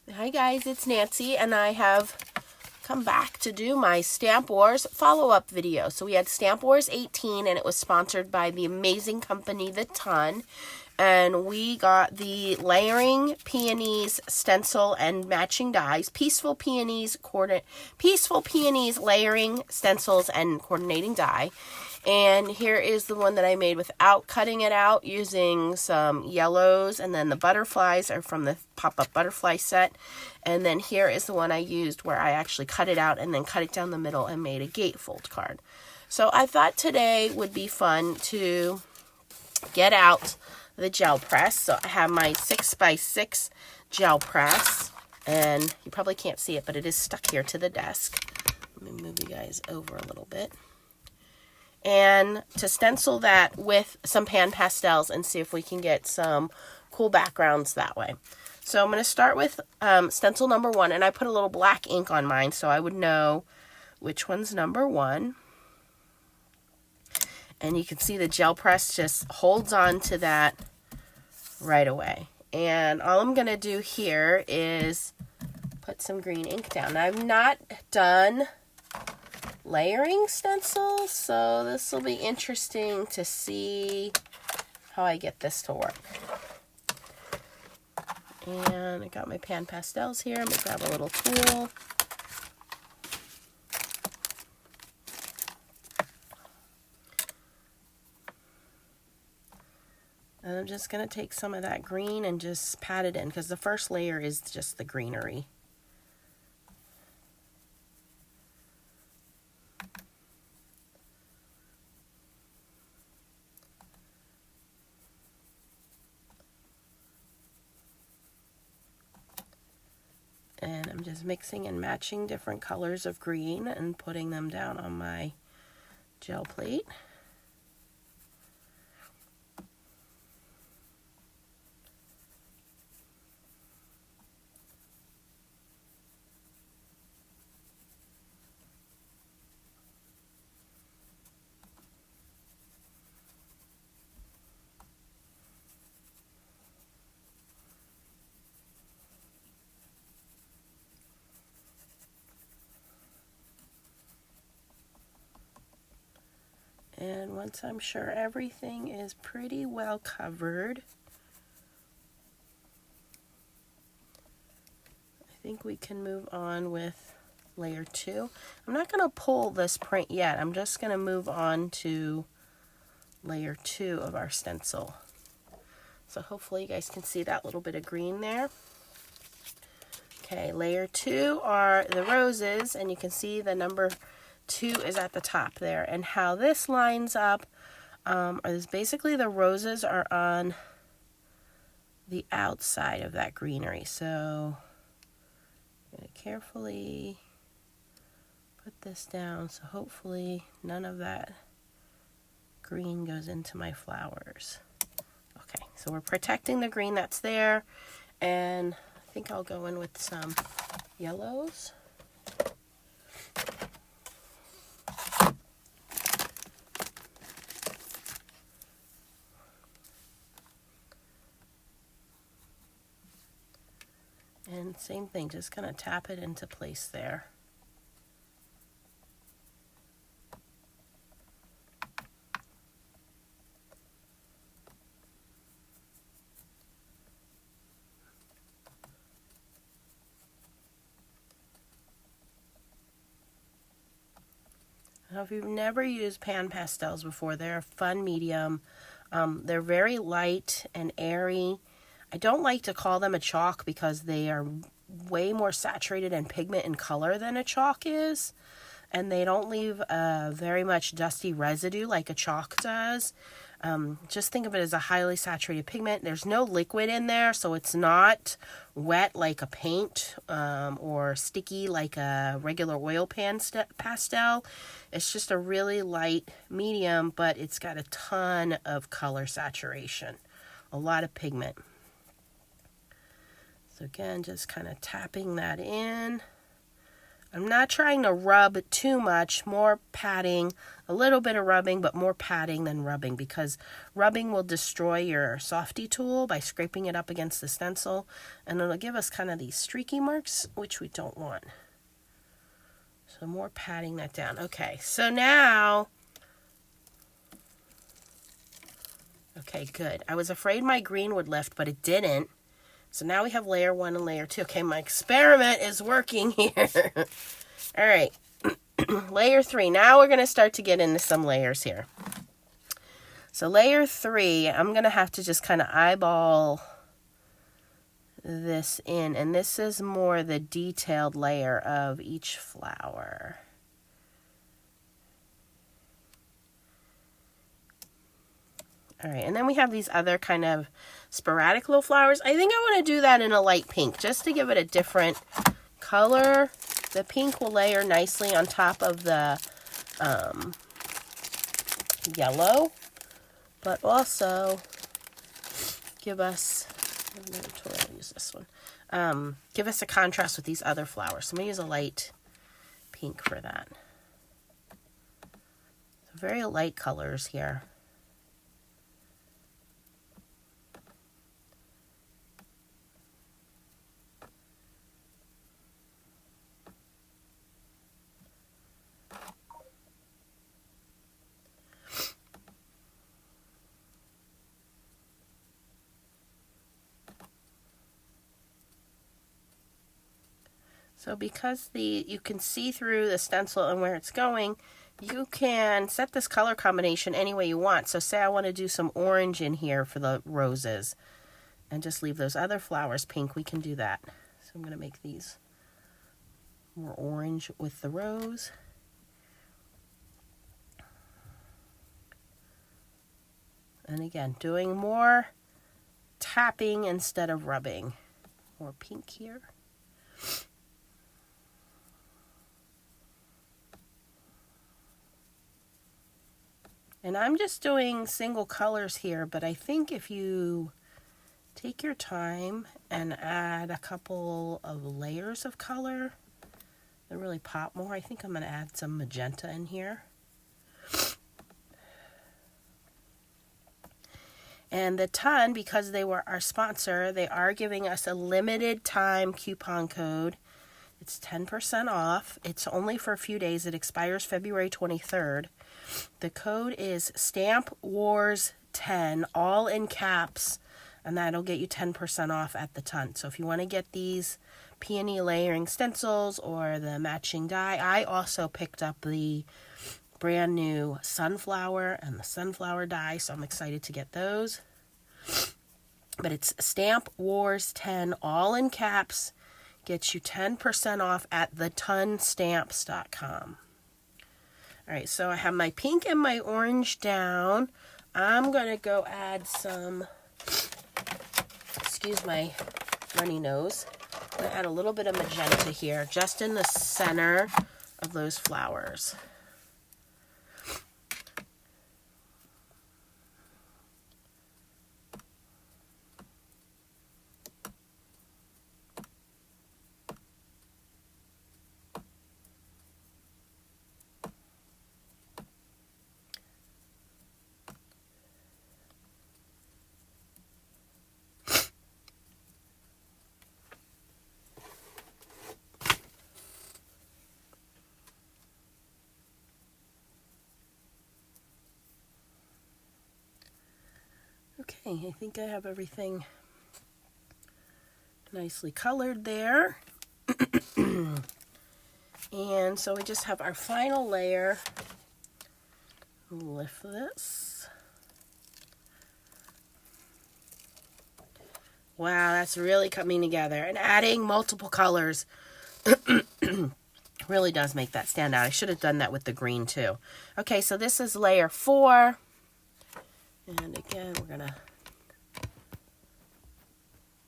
Hi guys, it's Nancy, and I have come back to do my Stamp Wars follow-up video. So we had Stamp Wars 18, and it was sponsored by the amazing company The Ton. And we got the layering peonies stencil and matching dies, peaceful peonies layering stencils and coordinating die. And here is the one that I made without cutting it out, using some yellows, and then the butterflies are from the pop-up butterfly set. And then here is the one I used where I actually cut it out and then cut it down the middle and made a gatefold card. So I thought today would be fun to get out the gel press. So I have my 6x6 gel press, and you probably can't see it, but it is stuck here to the desk. Let me move you guys over a little bit. And to stencil that with some pan pastels and see if we can get some cool backgrounds that way. So I'm going to start with stencil number 1, and I put a little black ink on mine so I would know which one's number 1. And you can see the gel press just holds on to that right away. And all I'm going to do here is put some green ink down. Now, I've not done layering stencils, so this will be interesting to see how I get this to work. And I got my pan pastels here. I'm going to grab a little tool. And I'm just going to take some of that green and just pat it in, because the first layer is just the greenery. And I'm just mixing and matching different colors of green and putting them down on my gel plate. And once I'm sure everything is pretty well covered, I think we can move on with layer 2. I'm not going to pull this print yet. I'm just going to move on to layer 2 of our stencil. So hopefully you guys can see that little bit of green there. Okay, layer 2 are the roses, and you can see the number 2 is at the top there. And how this lines up is basically the roses are on the outside of that greenery. So I'm going to carefully put this down so hopefully none of that green goes into my flowers. Okay, so we're protecting the green that's there, and I think I'll go in with some yellows. And same thing, just kind of tap it into place there. Now, if you've never used pan pastels before, they're a fun medium. They're very light and airy. I don't like to call them a chalk because they are way more saturated in pigment and color than a chalk is. And they don't leave very much dusty residue like a chalk does. Just think of it as a highly saturated pigment. There's no liquid in there, so it's not wet like a paint or sticky like a regular oil pastel. It's just a really light medium, but it's got a ton of color saturation, a lot of pigment. So again, just kind of tapping that in. I'm not trying to rub too much, more patting, a little bit of rubbing, but more patting than rubbing, because rubbing will destroy your softy tool by scraping it up against the stencil, and it'll give us kind of these streaky marks, which we don't want. So more patting that down. Okay, so now, okay, good. I was afraid my green would lift, but it didn't. So now we have layer 1 and layer 2. Okay, my experiment is working here. All right, layer 3. Now we're going to start to get into some layers here. So layer 3, I'm going to have to just kind of eyeball this in. And this is more the detailed layer of each flower. All right, and then we have these other kind of sporadic little flowers. I think I want to do that in a light pink, just to give it a different color. The pink will layer nicely on top of the yellow, but also give us, I'll use this one, give us a contrast with these other flowers. So I'm going to use a light pink for that. So very light colors here. So because you can see through the stencil and where it's going, you can set this color combination any way you want. So say I want to do some orange in here for the roses and just leave those other flowers pink, we can do that. So I'm going to make these more orange with the rose. And again, doing more tapping instead of rubbing. More pink here. And I'm just doing single colors here, but I think if you take your time and add a couple of layers of color, they really pop more. I think I'm going to add some magenta in here. And the Ton, because they were our sponsor, they are giving us a limited time coupon code. It's 10% off. It's only for a few days. It expires February 23rd. The code is Stamp Wars 10, all in caps, and that'll get you 10% off at the Ton. So if you want to get these peony layering stencils or the matching die, I also picked up the brand new sunflower and the sunflower die, so I'm excited to get those. But it's Stamp Wars 10, all in caps, gets you 10% off at thetonstamps.com. All right, so I have my pink and my orange down. I'm going to go add some, excuse my runny nose, I'm going to add a little bit of magenta here, just in the center of those flowers. Okay, I think I have everything nicely colored there. And so we just have our final layer. Lift this. Wow, that's really coming together. And adding multiple colors really does make that stand out. I should have done that with the green too. Okay, so this is layer 4. And again, we're going to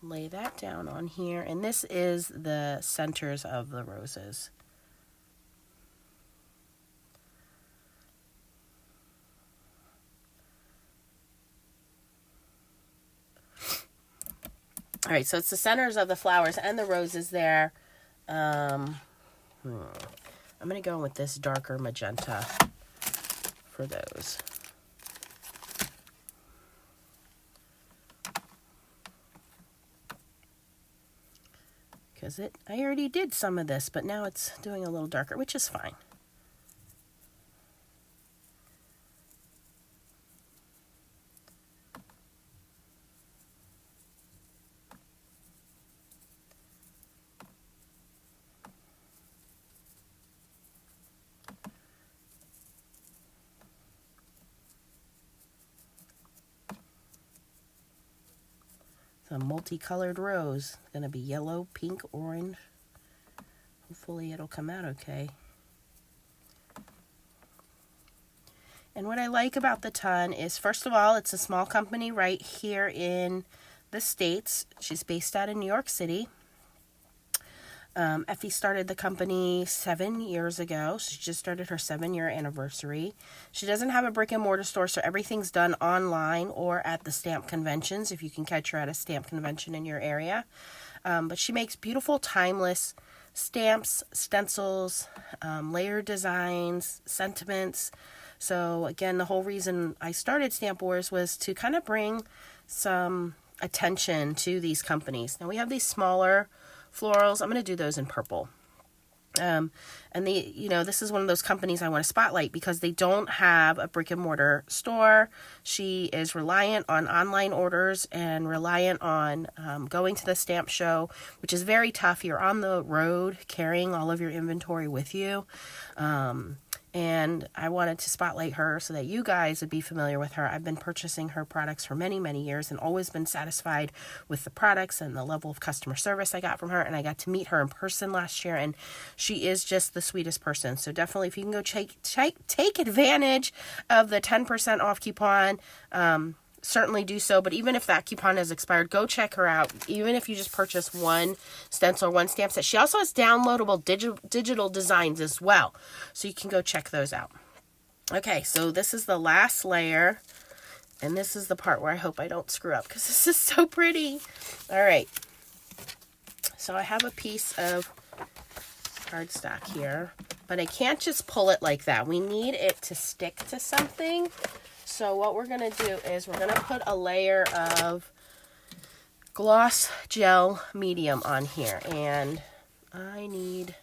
lay that down on here. And this is the centers of the roses. All right, so it's the centers of the flowers and the roses there. I'm going to go with this darker magenta for those. Because I already did some of this, but now it's doing a little darker, which is fine. A multicolored rose. It's going to be yellow, pink, orange. Hopefully it'll come out okay. And what I like about the ton is, first of all, it's a small company right here in the States. She's based out in New York City. Effie started the company 7 years ago. She just started her 7-year anniversary. She doesn't have a brick and mortar store, so everything's done online or at the stamp conventions, if you can catch her at a stamp convention in your area. But she makes beautiful, timeless stamps, stencils, layer designs, sentiments. So again, the whole reason I started Stamp Wars was to kind of bring some attention to these companies. Now we have these smaller florals. I'm going to do those in purple. And this is one of those companies I want to spotlight because they don't have a brick and mortar store. She is reliant on online orders and reliant on going to the stamp show, which is very tough. You're on the road carrying all of your inventory with you. And I wanted to spotlight her so that you guys would be familiar with her. I've been purchasing her products for many, many years and always been satisfied with the products and the level of customer service I got from her. And I got to meet her in person last year, and she is just the sweetest person. So definitely, if you can go take advantage of the 10% off coupon, certainly do so. But even if that coupon has expired, go check her out. Even if you just purchase one stencil or one stamp set, she also has downloadable digital designs as well, so you can go check those out. Okay, so this is the last layer, and this is the part where I hope I don't screw up because this is so pretty. All right, so I have a piece of cardstock here, but I can't just pull it like that. We need it to stick to something. So what we're going to do is we're going to put a layer of gloss gel medium on here. And I need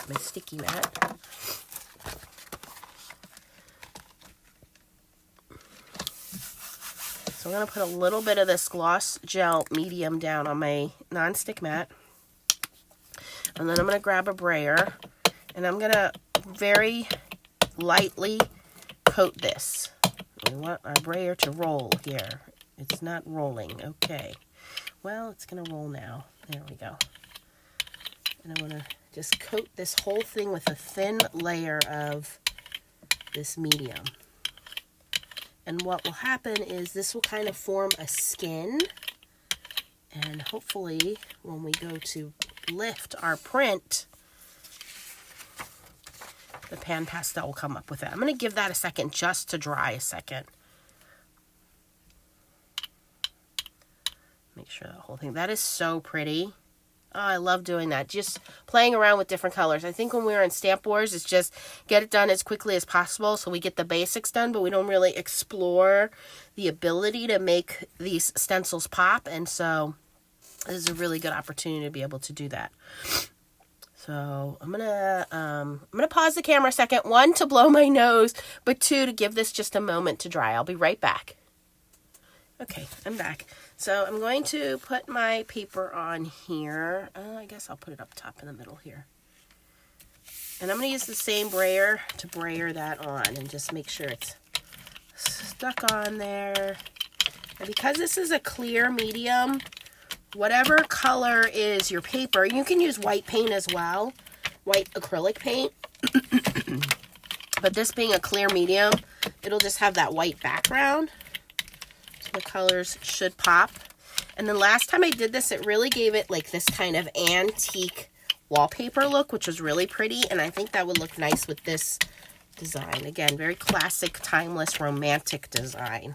my sticky mat. So I'm going to put a little bit of this gloss gel medium down on my nonstick mat. And then I'm going to grab a brayer. And I'm going to very lightly coat this. We want our brayer to roll here. It's not rolling. Okay. Well, it's going to roll now. There we go. And I'm going to just coat this whole thing with a thin layer of this medium. And what will happen is this will kind of form a skin. And hopefully when we go to lift our print, the pan pastel will come up with it. I'm going to give that a second just to dry a second. Make sure that whole thing, that is so pretty. Oh, I love doing that. Just playing around with different colors. I think when we were in Stamp Wars, it's just get it done as quickly as possible so we get the basics done, but we don't really explore the ability to make these stencils pop. And so this is a really good opportunity to be able to do that. So I'm gonna pause the camera a second. 1, to blow my nose, but 2, to give this just a moment to dry. I'll be right back. Okay, I'm back. So I'm going to put my paper on here. I guess I'll put it up top in the middle here. And I'm going to use the same brayer to brayer that on and just make sure it's stuck on there. And because this is a clear medium, whatever color is your paper, you can use white paint as well, white acrylic paint. But this being a clear medium, it'll just have that white background. So the colors should pop. And then last time I did this, it really gave it like this kind of antique wallpaper look, which was really pretty. And I think that would look nice with this design. Again, very classic, timeless, romantic design.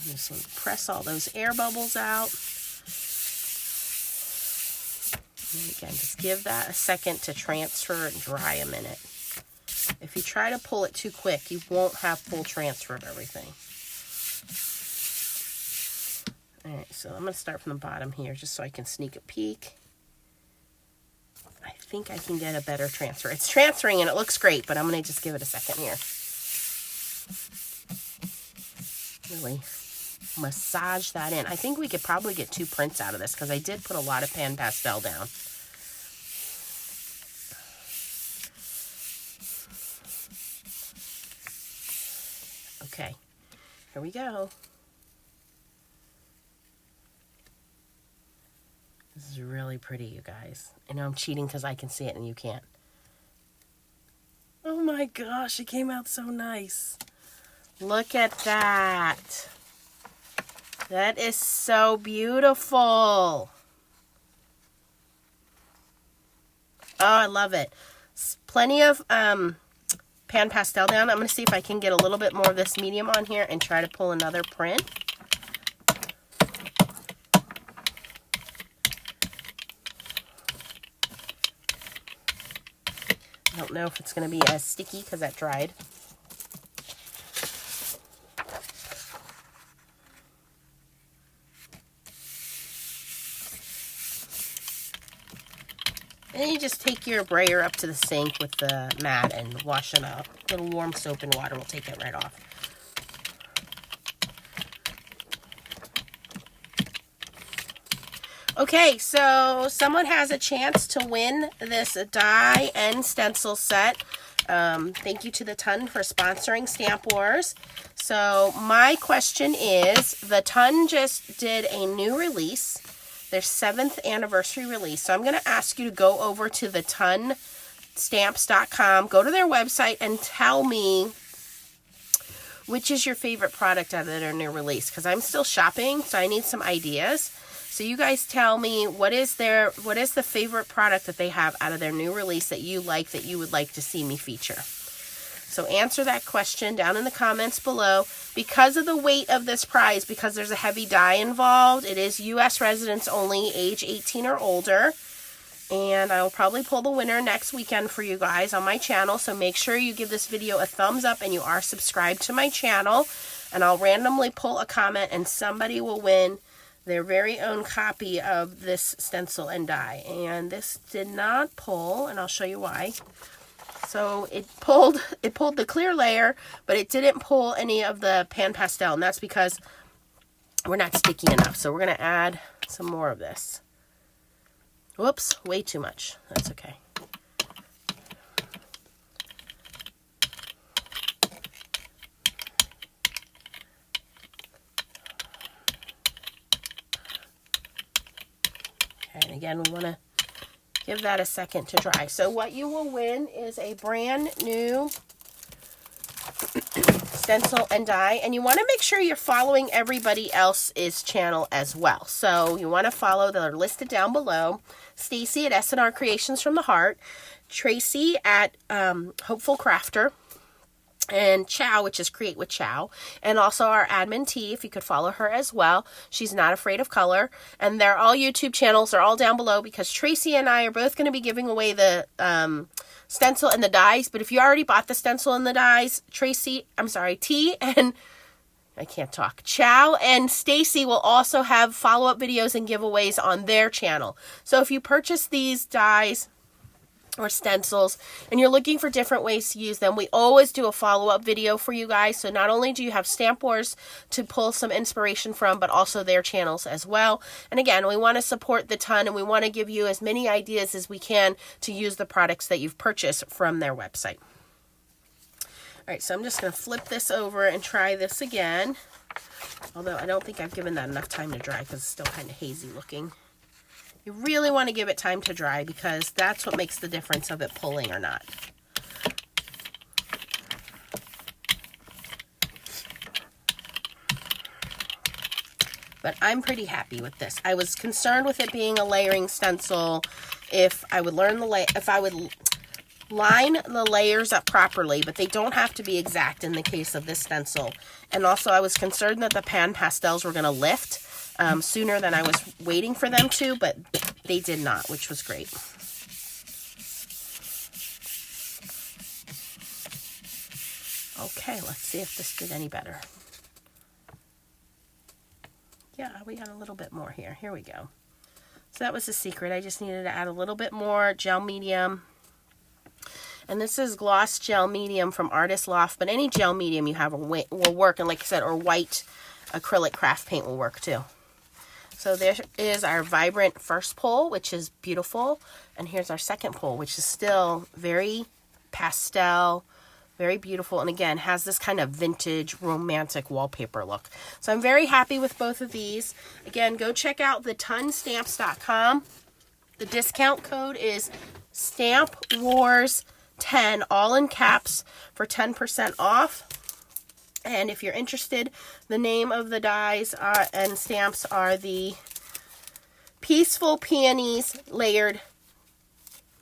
Just want to press all those air bubbles out. And again, just give that a second to transfer and dry a minute. If you try to pull it too quick, you won't have full transfer of everything. All right, so I'm going to start from the bottom here just so I can sneak a peek. I think I can get a better transfer. It's transferring and it looks great, but I'm going to just give it a second here. Really massage that in. I think we could probably get 2 prints out of this because I did put a lot of pan pastel down. Okay, here we go. This is really pretty, you guys. I know I'm cheating because I can see it and you can't. Oh my gosh, it came out so nice. Look at that. That is so beautiful. Oh, I love it. Plenty of pan pastel down. I'm going to see if I can get a little bit more of this medium on here and try to pull another print. I don't know if it's going to be as sticky because that dried. And you just take your brayer up to the sink with the mat and wash it out. A little warm soap and water will take it right off. Okay, so someone has a chance to win this die and stencil set. Thank you to the Ton for sponsoring Stamp Wars. So my question is, the Ton just did a new release, their 7th anniversary release. So I'm going to ask you to go over to the tonstamps.com, go to their website and tell me which is your favorite product out of their new release, because I'm still shopping, so I need some ideas. So you guys tell me what is the favorite product that they have out of their new release that you like, that you would like to see me feature. So answer that question down in the comments below. Because of the weight of this prize, because there's a heavy die involved, it is U.S. residents only, age 18 or older. And I will probably pull the winner next weekend for you guys on my channel. So make sure you give this video a thumbs up and you are subscribed to my channel. And I'll randomly pull a comment and somebody will win their very own copy of this stencil and die. And this did not pull, and I'll show you why. So it pulled the clear layer, but it didn't pull any of the pan pastel, and that's because we're not sticky enough. So we're going to add some more of this. Whoops, way too much. That's okay. And again, we want to give that a second to dry. So what you will win is a brand new stencil and die. And you want to make sure you're following everybody else's channel as well. So you want to follow, they're listed down below. Stacy at SNR Creations from the Heart. Tracy at Hopeful Crafter. And Chow, which is Create with Chow, and also our admin T, if you could follow her as well. She's not afraid of color, and they're all YouTube channels. They're all down below because Tracy and I are both going to be giving away the stencil and the dies. But if you already bought the stencil and the dies, T and I can't talk. Chow and Stacy will also have follow-up videos and giveaways on their channel. So if you purchase these dies or stencils and you're looking for different ways to use them, we always do a follow-up video for you guys. So not only do you have Stamp Wars to pull some inspiration from, but also their channels as well. And again, we want to support the Ton, and we want to give you as many ideas as we can to use the products that you've purchased from their website. All right, so I'm just going to flip this over and try this again. Although I don't think I've given that enough time to dry because it's still kind of hazy looking. You really want to give it time to dry because that's what makes the difference of it pulling or not. But I'm pretty happy with this. I was concerned with it being a layering stencil if I would learn line the layers up properly, but they don't have to be exact in the case of this stencil. And also I was concerned that the pan pastels were going to lift sooner than I was waiting for them to, but they did not, which was great. Okay, let's see if this did any better. Yeah, we got a little bit more here. Here we go. So that was the secret. I just needed to add a little bit more gel medium. And this is gloss gel medium from Artist Loft, but any gel medium you have will work. And like I said, or white acrylic craft paint will work too. So there is our vibrant first pull, which is beautiful. And here's our second pull, which is still very pastel, very beautiful. And again, has this kind of vintage romantic wallpaper look. So I'm very happy with both of these. Again, go check out thetonstamps.com. The discount code is StampWars10, all in caps, for 10% off. And if you're interested, the name of the dies and stamps are the Peaceful Peonies Layered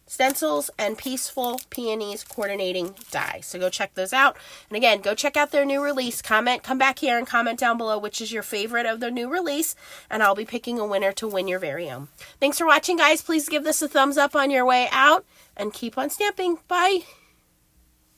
Stencils and Peaceful Peonies Coordinating Die. So go check those out. And again, go check out their new release. Come back here and comment down below which is your favorite of their new release. And I'll be picking a winner to win your very own. Thanks for watching, guys. Please give this a thumbs up on your way out. And keep on stamping. Bye.